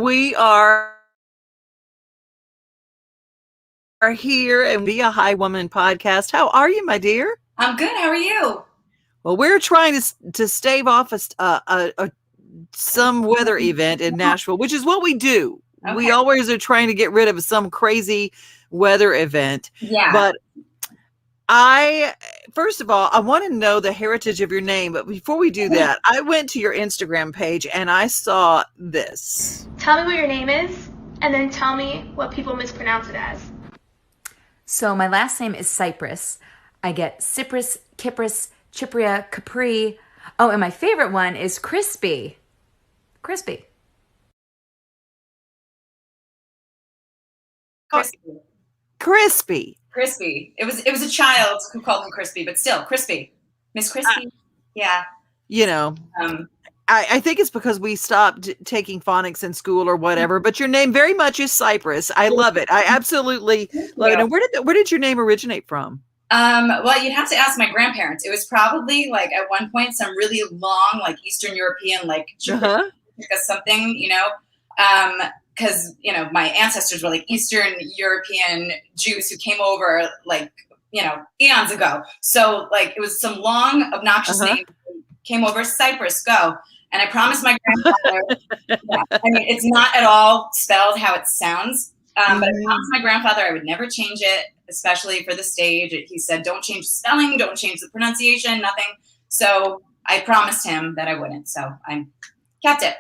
we are here and Be a High Woman podcast. How are you, my dear? I'm good. How are you? Well, we're trying to stave off some weather event in Nashville, which is what we do. Okay. We always are trying to get rid of some crazy weather event. Yeah. But first of all, I want to know the heritage of your name. But before we do that, I went to your Instagram page and I saw this. Tell me what your name is, and then tell me what people mispronounce it as. So my last name is Cipris. I get Cipris, Kipris, Chipria, Capri. Oh, and my favorite one is Crispy. Crispy. Crispy. Crispy. It was a child who called him Crispy, but still Crispy. Miss Crispy. Yeah. You know. I think it's because we stopped taking phonics in school or whatever, but your name very much is Cipris. I love it. I absolutely love it. And where did your name originate from? Well, you'd have to ask my grandparents. It was probably like at one point some really long, like Eastern European, like something, because my ancestors were like Eastern European Jews who came over like eons ago. So like it was some long, obnoxious name. Came over, Cyprus, go. And I promised my grandfather, it's not at all spelled how it sounds, but I promised my grandfather I would never change it, especially for the stage. He said, don't change the spelling, don't change the pronunciation, nothing. So I promised him that I wouldn't. So I kept it.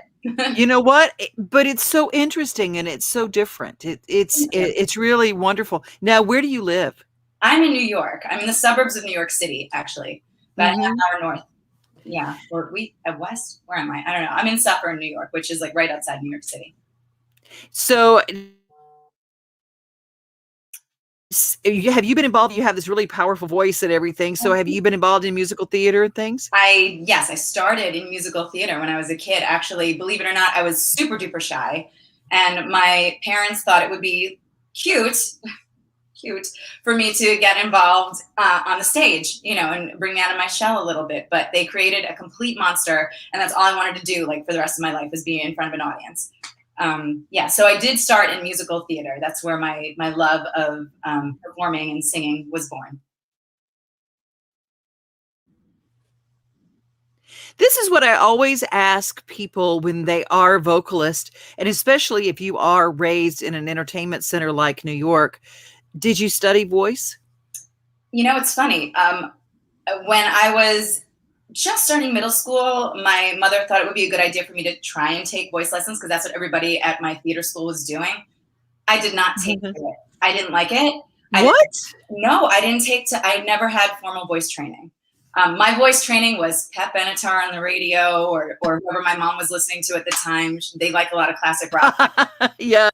You know what? But it's so interesting and it's so different. It's really wonderful. Now, where do you live? I'm in New York. I'm in the suburbs of New York City, actually, about an hour north. Yeah, or at west. Where am I? I don't know. I'm in Suffern, New York, which is like right outside New York City. So, have you been involved? You have this really powerful voice and everything. So, have you been involved in musical theater and things? Yes, I started in musical theater when I was a kid. Actually, believe it or not, I was super duper shy, and my parents thought it would be cute for me to get involved on the stage, and bring me out of my shell a little bit. But they created a complete monster, and that's all I wanted to do, like for the rest of my life, was be in front of an audience. So I did start in musical theater. That's where my love of performing and singing was born. This is what I always ask people when they are vocalists, and especially if you are raised in an entertainment center like New York. Did you study voice? It's funny. When I was just starting middle school, my mother thought it would be a good idea for me to try and take voice lessons because that's what everybody at my theater school was doing. I did not take it. I didn't like it. I didn't take I never had formal voice training. My voice training was Pep Benatar on the radio or whoever my mom was listening to at the time. They like a lot of classic rock. Yeah.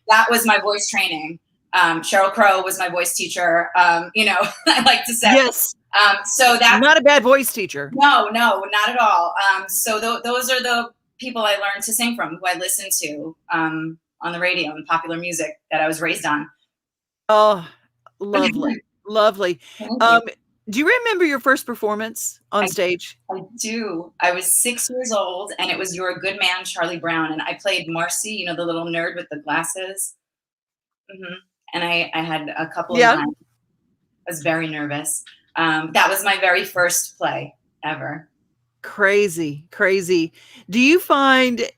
That was my voice training. Sheryl Crow was my voice teacher. I like to say. Yes. So that's not a bad voice teacher. No, not at all. So those are the people I learned to sing from, who I listened to on the radio and popular music that I was raised on. Oh, lovely, lovely. Do you remember your first performance on stage? I do. I was 6 years old, and it was You're a Good Man, Charlie Brown, and I played Marcy, the little nerd with the glasses. And I had a couple of lines. I was very nervous. That was my very first play ever. Crazy. Do you find,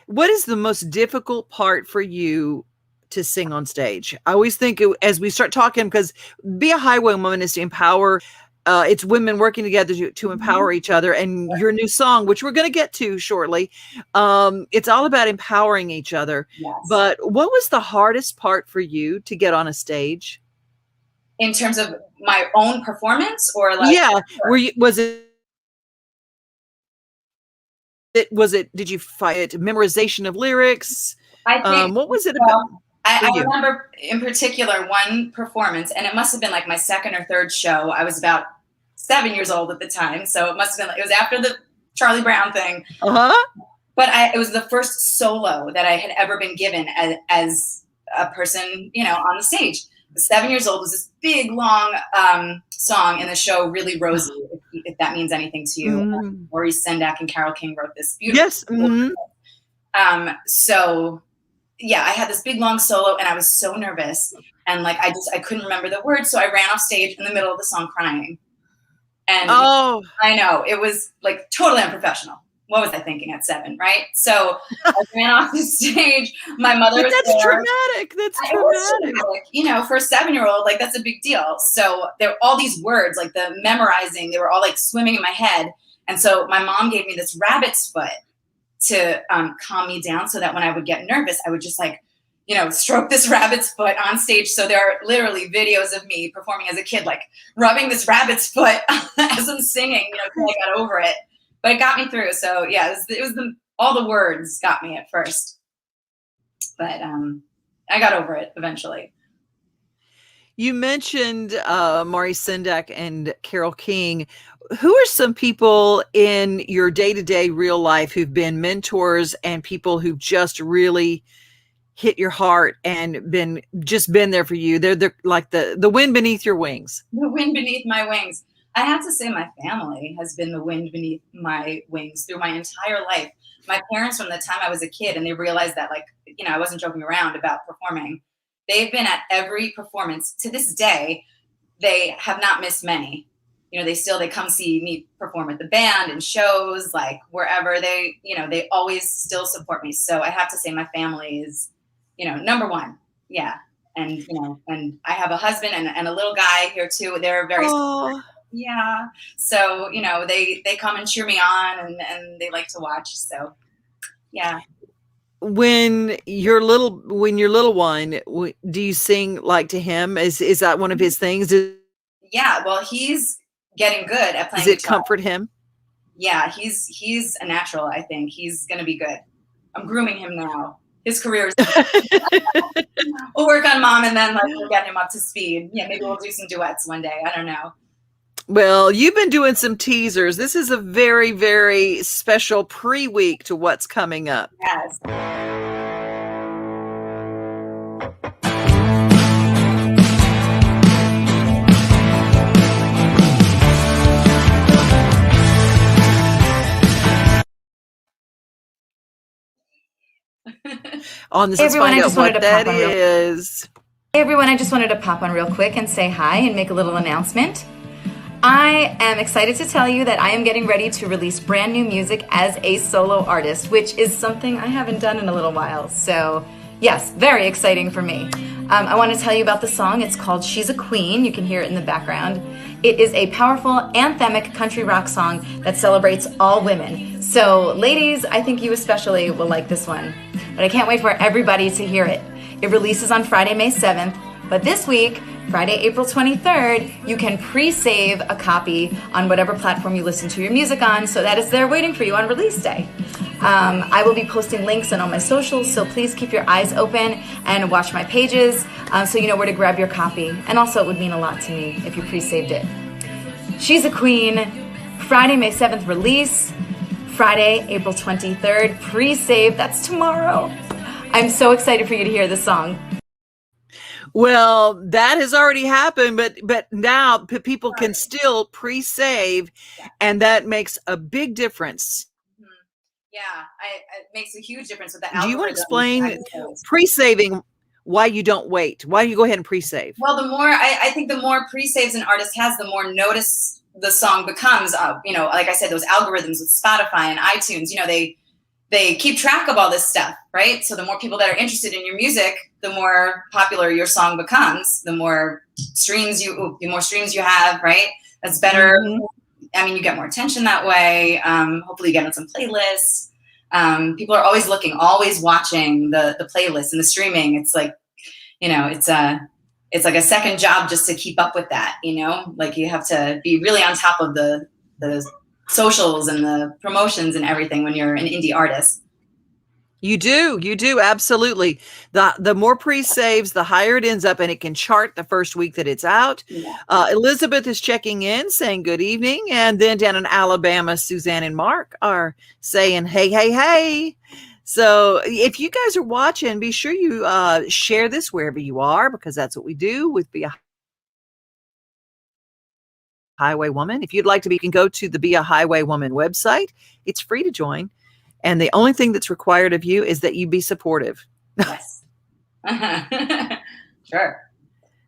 what is the most difficult part for you to sing on stage? I always think as we start talking, because Be a High Woman is to empower, it's women working together to empower each other. And your new song, which we're going to get to shortly, it's all about empowering each other. Yes. But what was the hardest part for you to get on a stage? In terms of my own performance, or like? Yeah. Did you fight memorization of lyrics? I think, what was it about? I remember in particular one performance, and it must have been like my second or third show. I was about 7 years old at the time, so it must have been. It was after the Charlie Brown thing. But it was the first solo that I had ever been given as a person, on the stage. I was 7 years old. It was this big, long song in the show, Really Rosie, if that means anything to you. Maurice Sendak and Carole King wrote this beautiful. Yes. So yeah, I had this big long solo and I was so nervous. And like, I couldn't remember the words. So I ran off stage in the middle of the song crying. And Oh, I know it was like totally unprofessional. What was I thinking at 7, right? So I ran off the stage. My mother was that's there. traumatic. That's It was traumatic. traumatic. You know, for a 7-year-old, like that's a big deal. So there were all these words, like the memorizing, they were all like swimming in my head. And so my mom gave me this rabbit's foot to calm me down, so that when I would get nervous, I would just like, you know, stroke this rabbit's foot on stage. So there are literally videos of me performing as a kid, like rubbing this rabbit's foot as I'm singing, you know, until I got over it. But it got me through. So yeah, it was all the words got me at first, but I got over it eventually. You mentioned Maury Sendak and Carole King. Who are some people in your day-to-day real life who've been mentors and people who've just really hit your heart and been there for you? They're like the wind beneath your wings. The wind beneath my wings. I have to say my family has been the wind beneath my wings through my entire life. My parents, from the time I was a kid, and they realized that, like, you know, I wasn't joking around about performing. They've been at every performance to this day. They have not missed many. You know, they come see me perform with the band and shows, like wherever they always still support me. So I have to say my family is, you know, number one. Yeah. And, you know, and I have a husband and a little guy here too. They're very yeah. So, you know, they come and cheer me on and they like to watch. So, yeah. When your little one, do you sing like to him? Is that one of his things? Yeah. Well, he's getting good at playing. Does it guitar. comfort him? Yeah. He's a natural. I think he's going to be good. I'm grooming him now. His career is we'll work on mom and then like we'll get him up to speed. Yeah. Maybe we'll do some duets one day. I don't know. Well, you've been doing some teasers. This is a very, very special pre-week to what's coming up. Yes. On this, Everyone, I find out just wanted what to pop that on real- is. Hey everyone, I just wanted to pop on real quick and say hi and make a little announcement. I am excited to tell you that I am getting ready to release brand new music as a solo artist, which is something I haven't done in a little while. So yes, very exciting for me. I want to tell you about the song. It's called She's a Queen. You can hear it in the background. It is a powerful, anthemic country rock song that celebrates all women. So ladies, I think you especially will like this one. But I can't wait for everybody to hear it. It releases on Friday, May 7th. But this week, Friday, April 23rd, you can pre-save a copy on whatever platform you listen to your music on, so that is there waiting for you on release day. I will be posting links on all my socials, so please keep your eyes open and watch my pages so you know where to grab your copy. And also, it would mean a lot to me if you pre-saved it. She's a Queen, Friday, May 7th release, Friday, April 23rd, pre-save, that's tomorrow. I'm so excited for you to hear this song. Well, that has already happened, but now people can still pre-save, and that makes a big difference. Yeah, it makes a huge difference with the algorithm. Do you want to explain iTunes. Pre-saving, why you don't wait? Why do you go ahead and pre-save? Well, the more I think the more pre-saves an artist has, the more notice the song becomes. You know, like I said, those algorithms with Spotify and iTunes, you know, they keep track of all this stuff, right? So the more people that are interested in your music, the more popular your song becomes, the more streams you have, right? That's better. Mm-hmm. I mean, you get more attention that way. Hopefully you get on some playlists. People are always looking, always watching the playlists and the streaming. It's like, you know, it's like a second job just to keep up with that, you know? Like you have to be really on top of the socials and the promotions and everything when you're an indie artist. You do, absolutely. The more pre-saves, the higher it ends up, and it can chart the first week that it's out. Yeah. Elizabeth is checking in, saying good evening, and then down in Alabama, Suzanne and Mark are saying hey. So if you guys are watching, be sure you share this wherever you are, because that's what we do with Be a Highway Woman. If you'd like to be, you can go to the Be a Highway Woman website. It's free to join. And the only thing that's required of you is that you be supportive. Yes. Sure.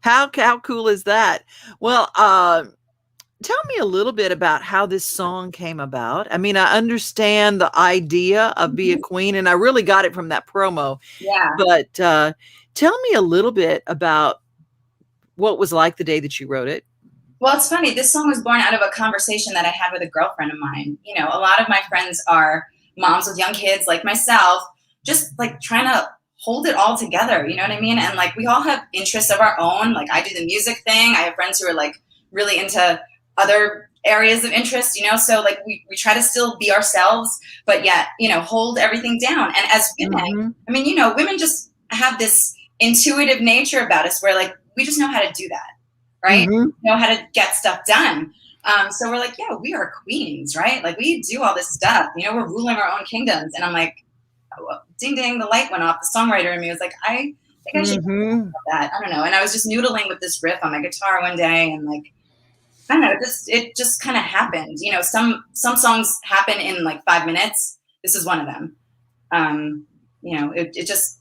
How cool is that? Well, tell me a little bit about how this song came about. I mean, I understand the idea of Be a Queen, and I really got it from that promo. Yeah. But tell me a little bit about what it was like the day that you wrote it. Well, it's funny. This song was born out of a conversation that I had with a girlfriend of mine. You know, a lot of my friends are moms with young kids like myself, just like trying to hold it all together. You know what I mean? And like, we all have interests of our own. Like, I do the music thing. I have friends who are like really into other areas of interest, you know? So like, we try to still be ourselves, but yet, you know, hold everything down. And as women, I mean, you know, women just have this intuitive nature about us where like, we just know how to do that. Right? Know how to get stuff done. So we're like, yeah, we are queens, right? Like we do all this stuff, you know, we're ruling our own kingdoms. And I'm like, oh, ding, ding, the light went off. The songwriter in me was like, I think I should do that. I don't know. And I was just noodling with this riff on my guitar one day and like, I don't know, it just kind of happened. You know, some songs happen in like 5 minutes. This is one of them. You know, it just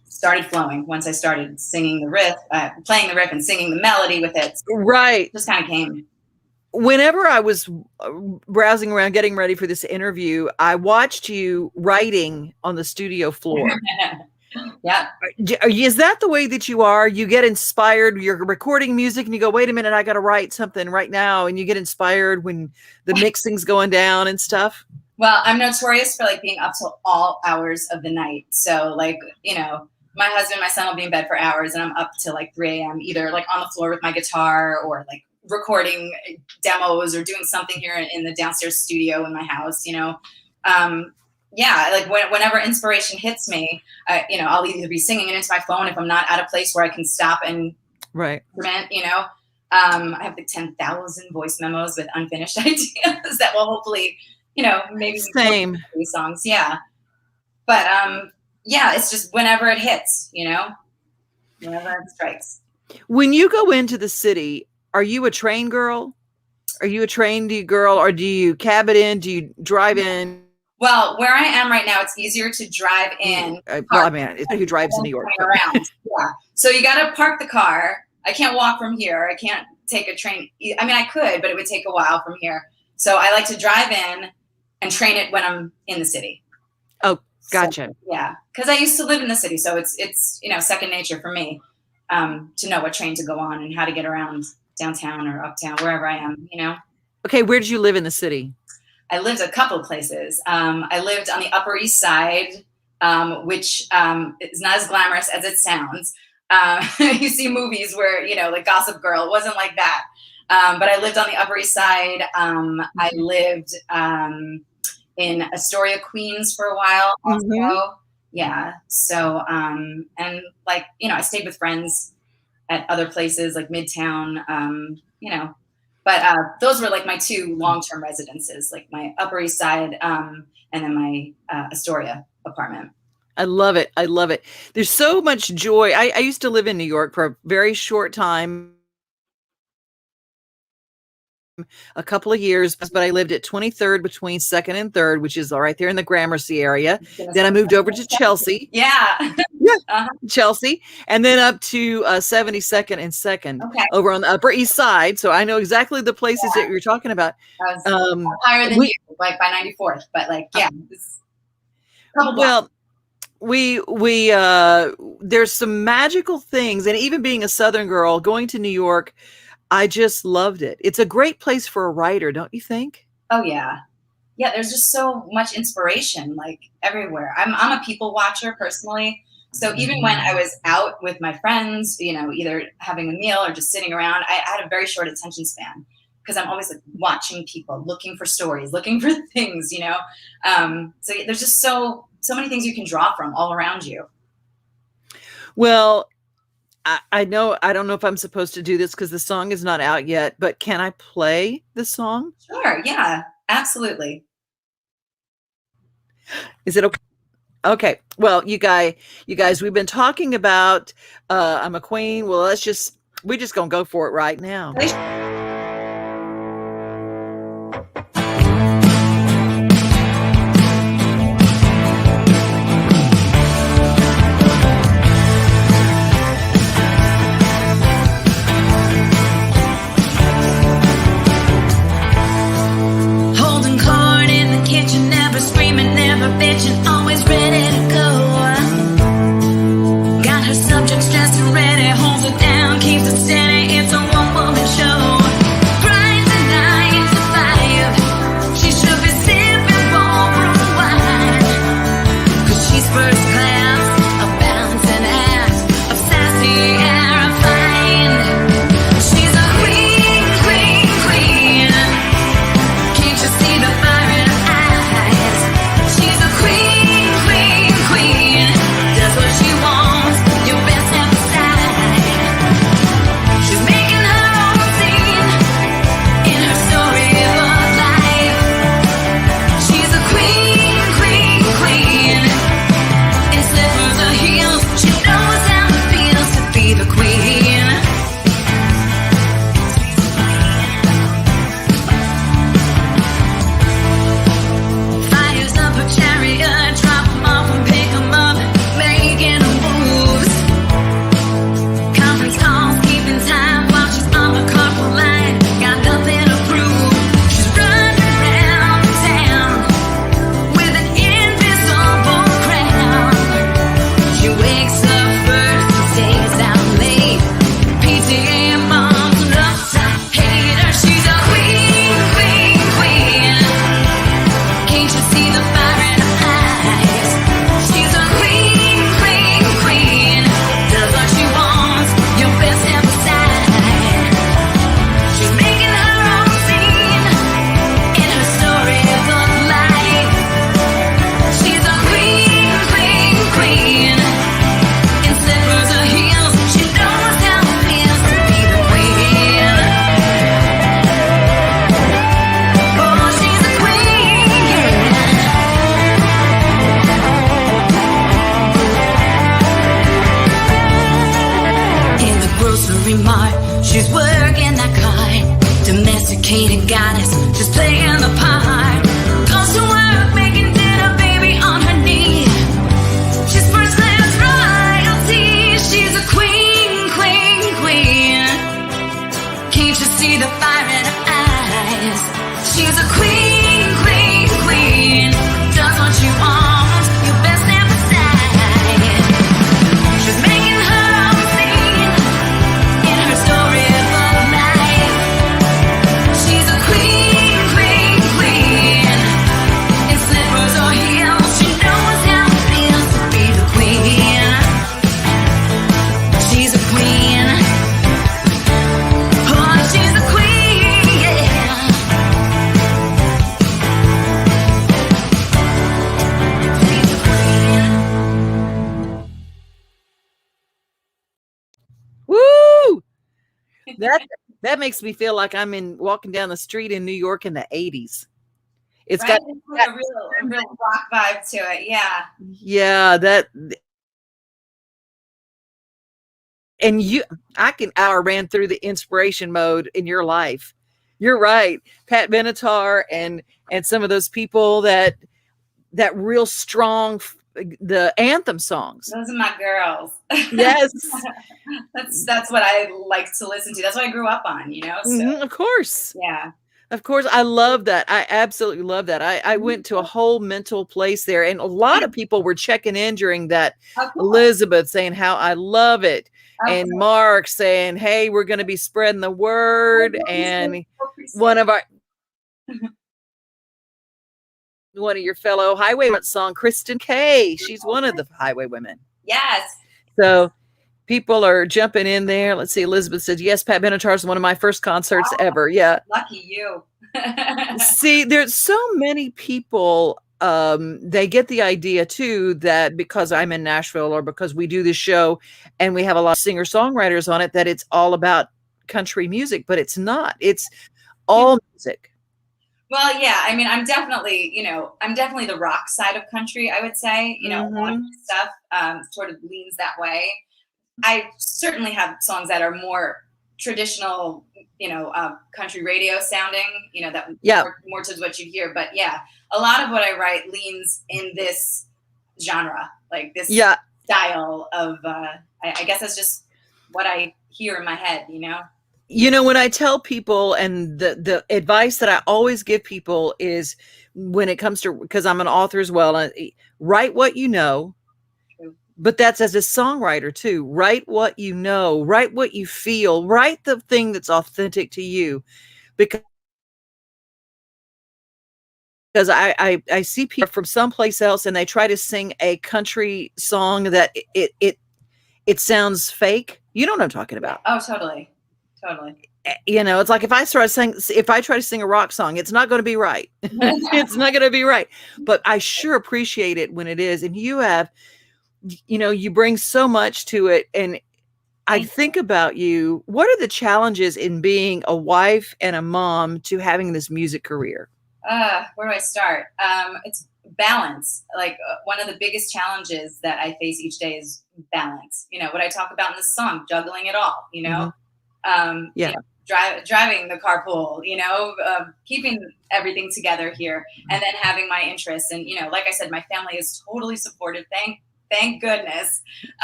started flowing once I started singing the riff, playing the riff and singing the melody with it. Right. Just kind of came. Whenever I was browsing around getting ready for this interview, I watched you writing on the studio floor. Yeah. Is that the way that you are? You get inspired, you're recording music and you go, wait a minute, I got to write something right now. And you get inspired when the mixing's going down and stuff. Well, I'm notorious for like being up till all hours of the night. So like, you know, my husband, my son will be in bed for hours and I'm up till like 3 a.m. either like on the floor with my guitar or like recording demos or doing something here in the downstairs studio in my house, you know. Yeah, like whenever inspiration hits me, you know, I'll either be singing it into my phone if I'm not at a place where I can stop and instrument, you know. I have like 10,000 voice memos with unfinished ideas that will hopefully, you know, maybe same songs. Yeah. But yeah, it's just whenever it hits, you know, whenever it strikes. When you go into the city, are you a train girl? Are you a train girl or do you cab it in? Do you drive in? Well, where I am right now, it's easier to drive in. Well, I mean, it's who drives in New York. Around. Yeah. So you got to park the car. I can't walk from here. I can't take a train. I mean, I could, but it would take a while from here. So I like to drive in and train it when I'm in the city. Oh, gotcha. So, yeah. Because I used to live in the city. So it's, you know, second nature for me to know what train to go on and how to get around downtown or uptown, wherever I am, you know. Okay. Where did you live in the city? I lived a couple places. I lived on the Upper East Side, which is not as glamorous as it sounds. You see movies where, you know, like Gossip Girl, it wasn't like that. But I lived on the Upper East Side. I lived in Astoria, Queens for a while also. Yeah. So, and like, you know, I stayed with friends at other places like Midtown, you know. But those were like my two long-term residences, like my Upper East Side and then my Astoria apartment. I love it. I love it. There's so much joy. I used to live in New York for a very short time, a couple of years, but I lived at 23rd between 2nd and 3rd, which is right there in the Gramercy area. Then I moved over to Chelsea. Yeah. Chelsea. And then up to 72nd and 2nd over on the Upper East Side. So I know exactly the places that you're talking about. Higher than you, like by 94th, but like, yeah. Well, we there's some magical things. And even being a Southern girl, going to New York, I just loved it. It's a great place for a writer, don't you think? Oh, yeah. Yeah, there's just so much inspiration, like everywhere. I'm a people watcher personally. So even when I was out with my friends, you know, either having a meal or just sitting around, I had a very short attention span because I'm always like watching people, looking for stories, looking for things, you know. So there's just so many things you can draw from all around you. Well, I know, I don't know if I'm supposed to do this because the song is not out yet, but can I play the song? Sure. Yeah, absolutely. Is it okay? Okay. Well, you guys, we've been talking about I'm a Queen. Well, we're just going to go for it right now. every mart. She's working that card. Domesticated goddess, just playing the part. Goes to work, making dinner, baby on her knee. She's first class royalty. She's a queen, queen, queen. Can't you see the fire in her eyes? She's a queen, queen, queen. Does what you want, you best step aside. She's making her own scene in her storybook life. She's a queen, queen, queen. In slippers or heels, she knows how it feels to be the queen. She's a queen. Oh, she's a queen, yeah. She's a queen. Woo! That makes me feel like I'm walking down the street in New York in the 80s. It's Right? got It's like a real rock vibe to it. Yeah. that and I ran through the inspiration mode in your life. You're right. Pat Benatar and some of those people that real strong the anthem songs. Those are my girls. Yes. That's what I like to listen to. That's what I grew up on, you know? So, Mhm, of course. yeah. Of course. I love that. I absolutely love that. I went to a whole mental place there, and a lot of people were checking in during that. Oh, cool. Elizabeth saying how I love it. Okay. And Mark saying, hey, we're going to be spreading the word. And one of your fellow Highwaywomen song, Kristen Kay. She's one of the Highwaywomen. Yes. So people are jumping in there. Let's see. Elizabeth said, yes, Pat Benatar is one of my first concerts ever. Yeah. Lucky you. See, there's so many people, they get the idea too that because I'm in Nashville or because we do this show and we have a lot of singer-songwriters on it, that it's all about country music, but it's not. It's all music. Well, yeah. I mean, I'm definitely the rock side of country, I would say. A lot of stuff sort of leans that way. I certainly have songs that are more traditional, country radio sounding, that more towards what you hear. But yeah, a lot of what I write leans in this genre, like this style of, I guess that's just what I hear in my head, When I tell people, and the advice that I always give people is when it comes to, because I'm an author as well, write what you know. But that's as a songwriter too. Write what you know, write what you feel, write the thing that's authentic to you. Because I see people from someplace else and they try to sing a country song that it sounds fake. You know what I'm talking about. Oh, totally. Totally. It's like if I try to sing a rock song, it's not going to be right. It's not going to be right. But I sure appreciate it when it is. And you have, you bring so much to it. And I think about you. What are the challenges in being a wife and a mom to having this music career? Where do I start? It's balance. Like one of the biggest challenges that I face each day is balance. What I talk about in this song, juggling it all, driving the carpool, keeping everything together here, and then having my interests. And, like I said, my family is totally supportive. Thank goodness.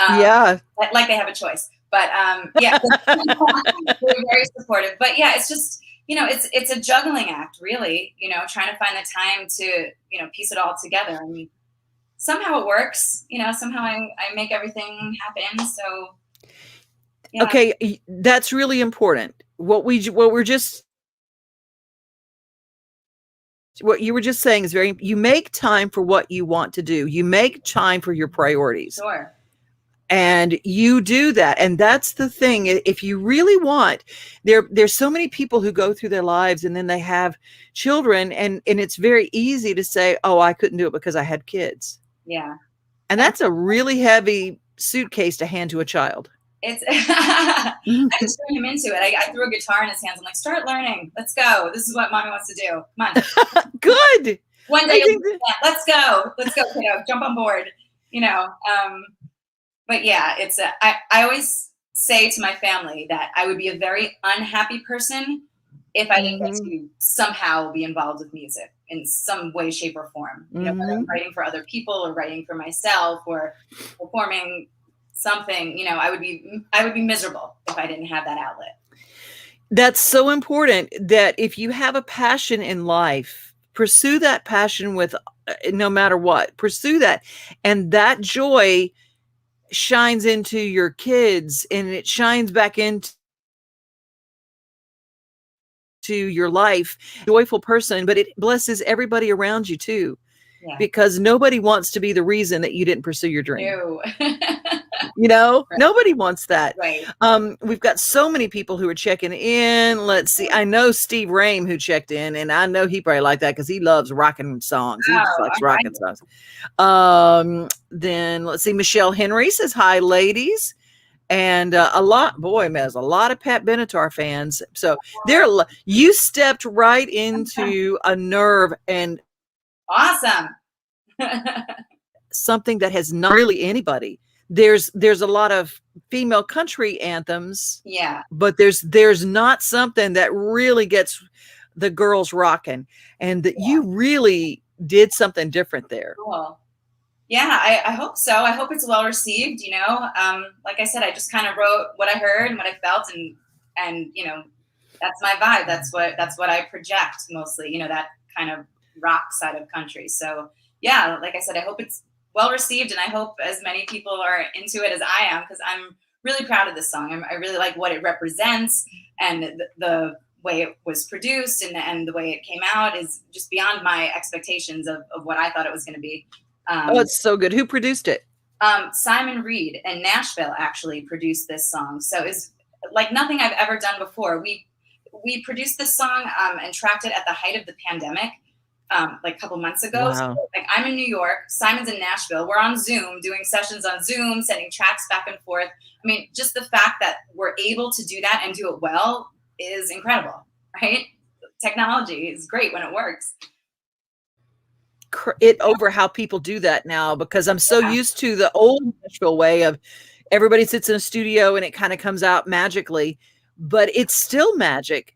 Like they have a choice, but they're very supportive. But yeah, it's just, it's a juggling act, really, trying to find the time to, piece it all together. I mean, somehow it works, somehow I make everything happen. So. Yeah. Okay, that's really important. What you were just saying is you make time for what you want to do. You make time for your priorities. Sure. And you do that. And that's the thing. If you really want, there's so many people who go through their lives and then they have children and it's very easy to say, oh, I couldn't do it because I had kids. Yeah. And that's a really heavy suitcase to hand to a child. I just threw him into it. I threw a guitar in his hands. I'm like, start learning. Let's go. This is what mommy wants to do. Come on. Good. One day, let's go. Let's go, kiddo. Jump on board. But yeah, it's I always say to my family that I would be a very unhappy person if I didn't get to somehow be involved with music in some way, shape, or form. You know, whether I'm writing for other people or writing for myself or performing something, you know, I would be miserable if I didn't have that outlet. That's so important, that if you have a passion in life, pursue that passion with no matter what. Pursue that. And that joy shines into your kids, and it shines back into your life. Joyful person, but it blesses everybody around you too. Yeah. Because nobody wants to be the reason that you didn't pursue your dream. No. You know, right. Nobody wants that. Right. We've got so many people who are checking in. Let's see. I know Steve Rame who checked in, and I know he probably liked that because he loves rocking songs. He just likes rocking songs. Then let's see. Michelle Henry says, hi, ladies. And there's a lot of Pat Benatar fans. So you stepped right into a nerve, and awesome. Something that has not really anybody. There's a lot of female country anthems. Yeah. But there's not something that really gets the girls rocking, and that you really did something different there. Cool. Yeah, I hope so. I hope it's well received, you know. Like I said, I just kind of wrote what I heard and what I felt, and you know, that's my vibe. That's what I project mostly, you know, that kind of rock side of country. So yeah, like I said, I hope it's well received, and I hope as many people are into it as I am, because I'm really proud of this song. I really like what it represents, and the way it was produced and the way it came out is just beyond my expectations of what I thought it was going to be. It's so good. Who produced it? Simon Reed in Nashville actually produced this song. So it's like nothing I've ever done before. We produced this song and tracked it at the height of the pandemic. Like a couple months ago. Wow. So, like, I'm in New York, Simon's in Nashville. We're on Zoom, doing sessions on Zoom, sending tracks back and forth. I mean, just the fact that we're able to do that and do it well is incredible, right? Technology is great when it works. Over how people do that now, because I'm so used to the old Nashville way of everybody sits in a studio and it kind of comes out magically. But it's still magic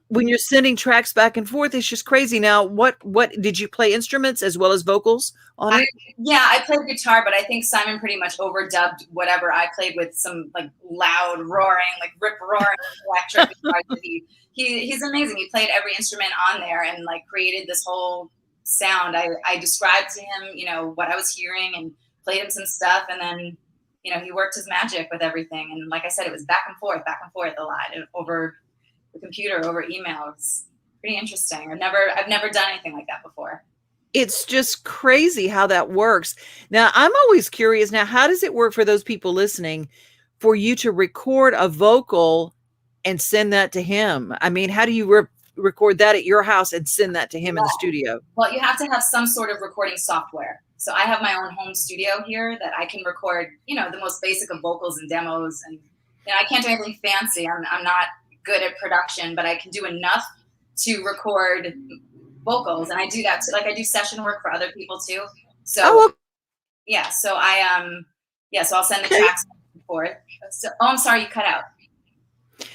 when you're sending tracks back and forth. It's just crazy. Now, what did you play instruments as well as vocals on it? Yeah, I played guitar, but I think Simon pretty much overdubbed whatever I played with some like loud roaring, like rip roaring electric guitar. He's amazing. He played every instrument on there and like created this whole sound. I described to him, you know, what I was hearing and played him some stuff, and then you know, he worked his magic with everything. And like I said, it was back and forth a lot over the computer, over email. It's pretty interesting. I've never done anything like that before. It's just crazy how that works. Now, I'm always curious now, how does it work for those people listening for you to record a vocal and send that to him? I mean, how do you record that at your house and send that to him in the studio? Well, you have to have some sort of recording software. So I have my own home studio here that I can record, you know, the most basic of vocals and demos. And you know, I can't do anything fancy. I'm not good at production, but I can do enough to record vocals. And I do that too. Like I do session work for other people too. So yeah, so so I'll send the tracks back and forth. So, I'm sorry, you cut out.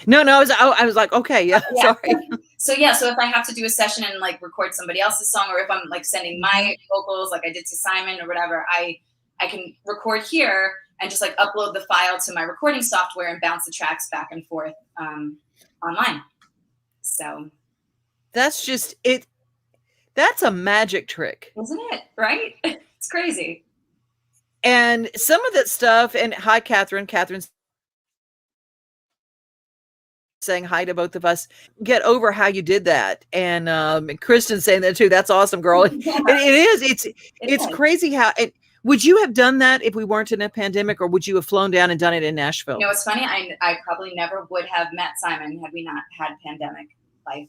No, I was like, okay, yeah. Sorry. So if I have to do a session and like record somebody else's song, or if I'm like sending my vocals like I did to Simon or whatever, I can record here and just like upload the file to my recording software and bounce the tracks back and forth online. So that's just it. That's a magic trick, isn't it? Right? It's crazy. And some of that stuff. And hi, Catherine. Catherine's saying hi to both of us. Get over how you did that. And Kristen's saying that too. That's awesome, girl. Yeah. It is. It's crazy how would you have done that if we weren't in a pandemic, or would you have flown down and done it in Nashville? You know, it's funny. I probably never would have met Simon had we not had pandemic life.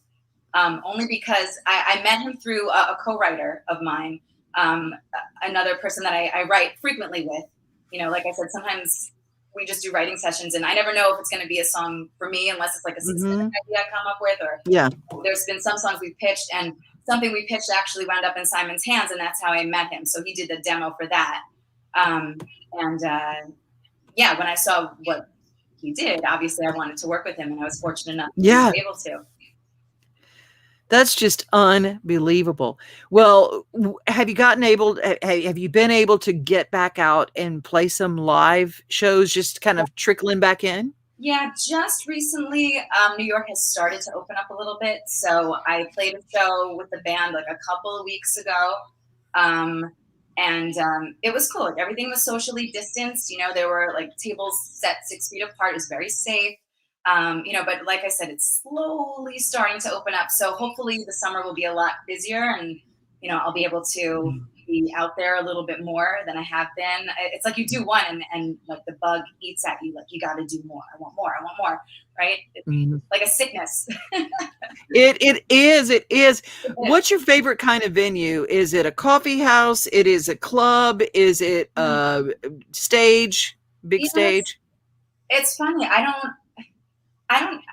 Only because I met him through a co-writer of mine, another person that I write frequently with. You know, like I said, sometimes we just do writing sessions, and I never know if it's going to be a song for me unless it's like a specific idea I come up with, or there's been some songs we've pitched, and something we pitched actually wound up in Simon's hands, and that's how I met him. So he did the demo for that. When I saw what he did. Obviously, I wanted to work with him, and I was fortunate enough to be able to. That's just unbelievable. Well, have you been able to get back out and play some live shows, just kind of trickling back in? Yeah, just recently, New York has started to open up a little bit. So I played a show with the band like a couple of weeks ago. It was cool. Like, everything was socially distanced. You know, there were like tables set 6 feet apart. It was very safe. But like I said, it's slowly starting to open up. So hopefully the summer will be a lot busier, and, you know, I'll be able to be out there a little bit more than I have been. It's like you do one and like the bug eats at you, like you got to do more. I want more. Right. It's like a sickness. It is. What's your favorite kind of venue? Is it a coffee house? It is a club? Is it a stage, big stage? It's funny. I don't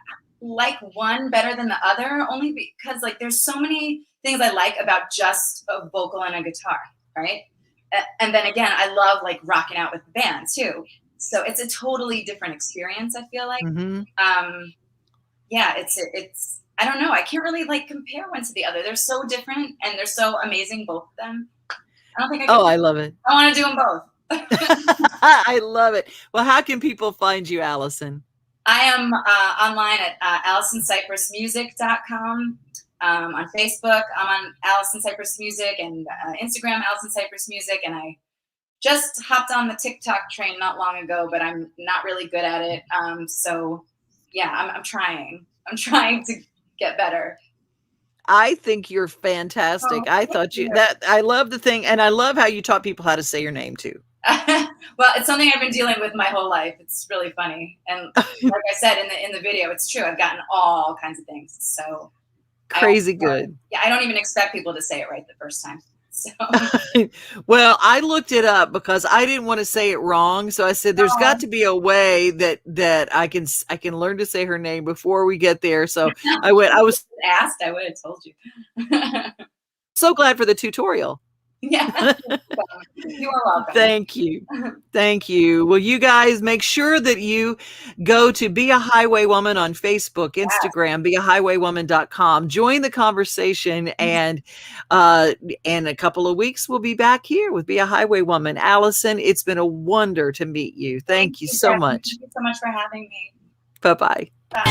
like one better than the other, only because like there's so many things I like about just a vocal and a guitar, right? And then again, I love like rocking out with the band too. So it's a totally different experience, I feel like. It's I don't know. I can't really like compare one to the other. They're so different and they're so amazing, both of them. I don't think I can. Oh, I love it. I want to do them both. I love it. Well, how can people find you, Allison? I am online at AllisonCiprisMusic.com. On Facebook, I'm on Allison Cipris Music, and Instagram, Allison Cipris Music. And I just hopped on the TikTok train not long ago, but I'm not really good at it. So yeah, I'm trying. I'm trying to get better. I think you're fantastic. I thought I love the thing. And I love how you taught people how to say your name too. Well, it's something I've been dealing with my whole life. It's really funny. And like I said in the video, it's true. I've gotten all kinds of things. So crazy good. Yeah, I don't even expect people to say it right the first time. So well, I looked it up because I didn't want to say it wrong. So I said there's got to be a way that I can learn to say her name before we get there. So I was asked, I would have told you. So glad for the tutorial. Yeah. You are welcome. Thank you. Thank you. Well, you guys make sure that you go to Be a Highwaywoman on Facebook, Instagram, beahighwaywoman.com. Join the conversation, and in a couple of weeks, we'll be back here with Be a Highwaywoman. Allison, it's been a wonder to meet you. Thank you so much. Thank you so much for having me. Bye-bye. Bye.